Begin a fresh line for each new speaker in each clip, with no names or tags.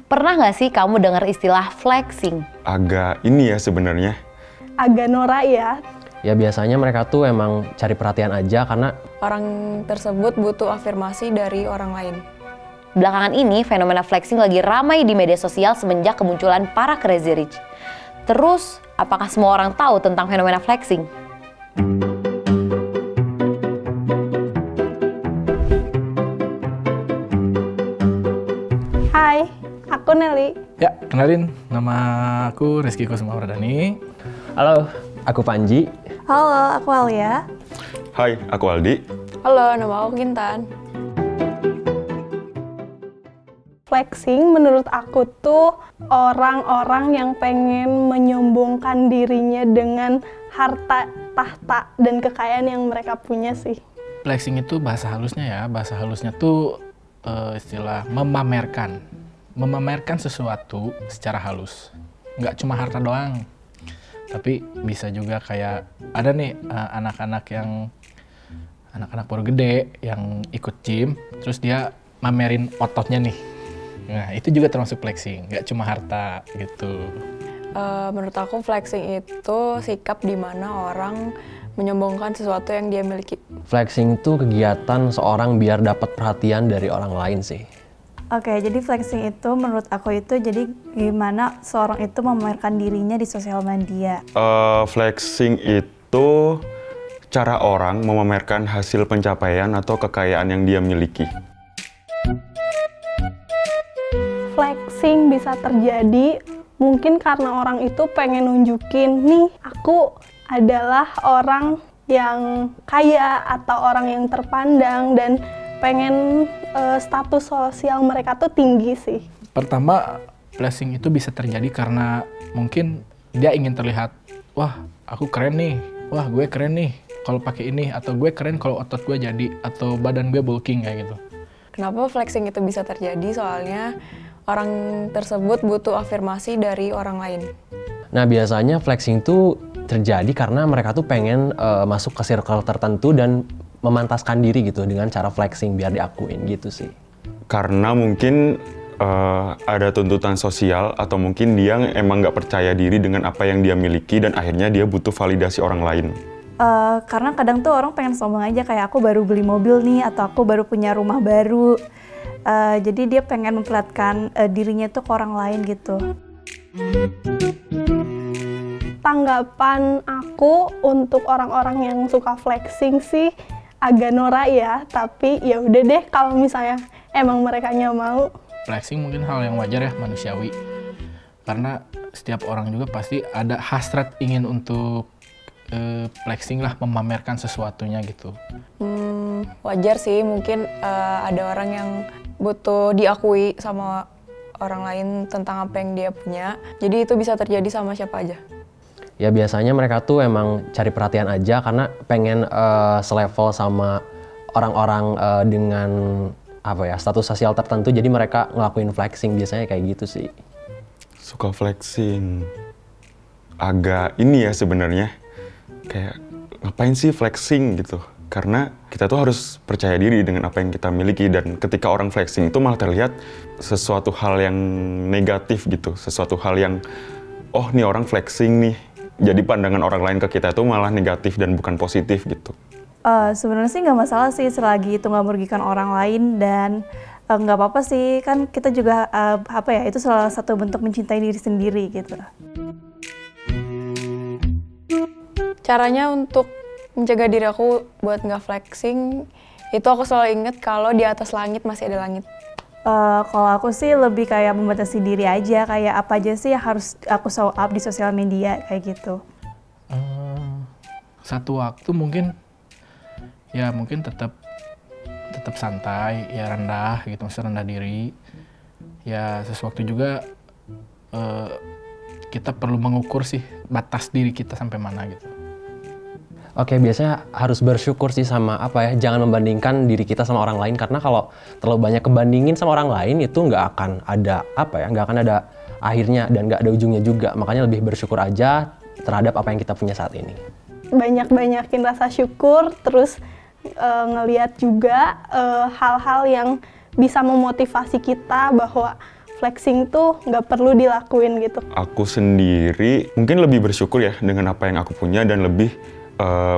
Pernah nggak sih kamu dengar istilah flexing?
Agak ini ya sebenarnya.
Agak norak ya.
Ya biasanya mereka tuh emang cari perhatian aja karena
Orang tersebut butuh afirmasi dari orang lain.
Belakangan ini fenomena flexing lagi ramai di media sosial semenjak kemunculan para Crazy Rich. Terus, apakah semua orang tahu tentang fenomena flexing?
Hai, aku Nelly.
Ya, kenalin, nama aku Rizky Kusumawardhani.
halo, aku Panji.
Halo, aku Alia.
Hai, aku Aldi.
Halo, nama aku Kintan.
Flexing menurut aku tuh orang-orang yang pengen menyombongkan dirinya dengan harta, tahta, dan kekayaan yang mereka punya sih.
Flexing itu bahasa halusnya ya, bahasa halusnya tuh istilah memamerkan. Memamerkan sesuatu secara halus. Nggak cuma harta doang. Tapi bisa juga kayak ada nih anak-anak baru gede yang ikut gym, terus dia mamerin ototnya nih. Nah itu juga termasuk flexing, nggak cuma harta gitu.
Menurut aku flexing itu sikap di mana orang menyombongkan sesuatu yang dia miliki.
Flexing itu kegiatan seorang biar dapat perhatian dari orang lain sih.
Oke, jadi flexing itu menurut aku itu jadi gimana seorang itu memamerkan dirinya di sosial media.
Flexing itu cara orang memamerkan hasil pencapaian atau kekayaan yang dia miliki.
Flexing bisa terjadi mungkin karena orang itu pengen nunjukin, nih aku adalah orang yang kaya atau orang yang terpandang dan pengen status sosial mereka tuh tinggi sih.
Pertama, flexing itu bisa terjadi karena mungkin dia ingin terlihat, wah aku keren nih, wah gue keren nih kalau pakai ini, atau gue keren kalau otot gue jadi, atau badan gue bulking kayak gitu.
Kenapa flexing itu bisa terjadi? Soalnya orang tersebut butuh afirmasi dari orang lain.
Nah biasanya flexing itu terjadi karena mereka tuh pengen masuk ke circle tertentu dan memantaskan diri gitu dengan cara flexing biar diakuin gitu sih.
Karena mungkin ada tuntutan sosial atau mungkin dia emang nggak percaya diri dengan apa yang dia miliki dan akhirnya dia butuh validasi orang lain.
Karena kadang tuh orang pengen sombong aja kayak aku baru beli mobil nih atau aku baru punya rumah baru. Jadi dia pengen memperlihatkan dirinya tuh ke orang lain gitu.
Tanggapan aku untuk orang-orang yang suka flexing sih agak norak ya, tapi ya udah deh kalau misalnya emang merekanya mau.
Flexing mungkin hal yang wajar ya, manusiawi. Karena setiap orang juga pasti ada hasrat ingin untuk flexing lah, memamerkan sesuatunya gitu.
Wajar sih, mungkin ada orang yang butuh diakui sama orang lain tentang apa yang dia punya. Jadi itu bisa terjadi sama siapa aja.
Ya biasanya mereka tuh emang cari perhatian aja karena pengen selevel sama orang-orang dengan apa ya, status sosial tertentu, jadi mereka ngelakuin flexing biasanya kayak gitu sih.
Suka flexing. Agak ini ya sebenarnya. Kayak ngapain sih flexing gitu. Karena kita tuh harus percaya diri dengan apa yang kita miliki, dan ketika orang flexing itu malah terlihat sesuatu hal yang negatif gitu, sesuatu hal yang oh nih orang flexing nih. Jadi pandangan orang lain ke kita itu malah negatif dan bukan positif gitu.
Sebenarnya sih nggak masalah sih selagi itu nggak merugikan orang lain, dan nggak apa-apa sih, kan kita juga itu salah satu bentuk mencintai diri sendiri gitu.
Caranya untuk mencegah diri aku buat nggak flexing, itu aku selalu inget kalau di atas langit masih ada langit.
Kalau aku sih lebih kayak membatasi diri aja, kayak apa aja sih yang harus aku show up di sosial media kayak gitu.
Satu waktu mungkin tetap santai, ya rendah gitu, maksudnya rendah diri. Ya sesuatu juga kita perlu mengukur sih batas diri kita sampai mana gitu.
Oke, biasanya harus bersyukur sih sama jangan membandingkan diri kita sama orang lain, karena kalau terlalu banyak kebandingin sama orang lain itu nggak akan ada nggak akan ada akhirnya dan nggak ada ujungnya juga. Makanya lebih bersyukur aja terhadap apa yang kita punya saat ini.
Banyak-banyakin rasa syukur, terus ngelihat juga hal-hal yang bisa memotivasi kita bahwa flexing tuh nggak perlu dilakuin gitu.
Aku sendiri mungkin lebih bersyukur ya dengan apa yang aku punya dan lebih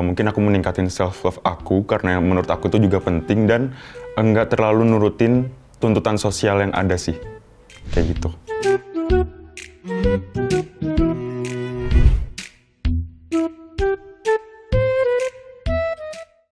mungkin aku meningkatin self love aku karena menurut aku itu juga penting dan nggak terlalu nurutin tuntutan sosial yang ada sih kayak gitu.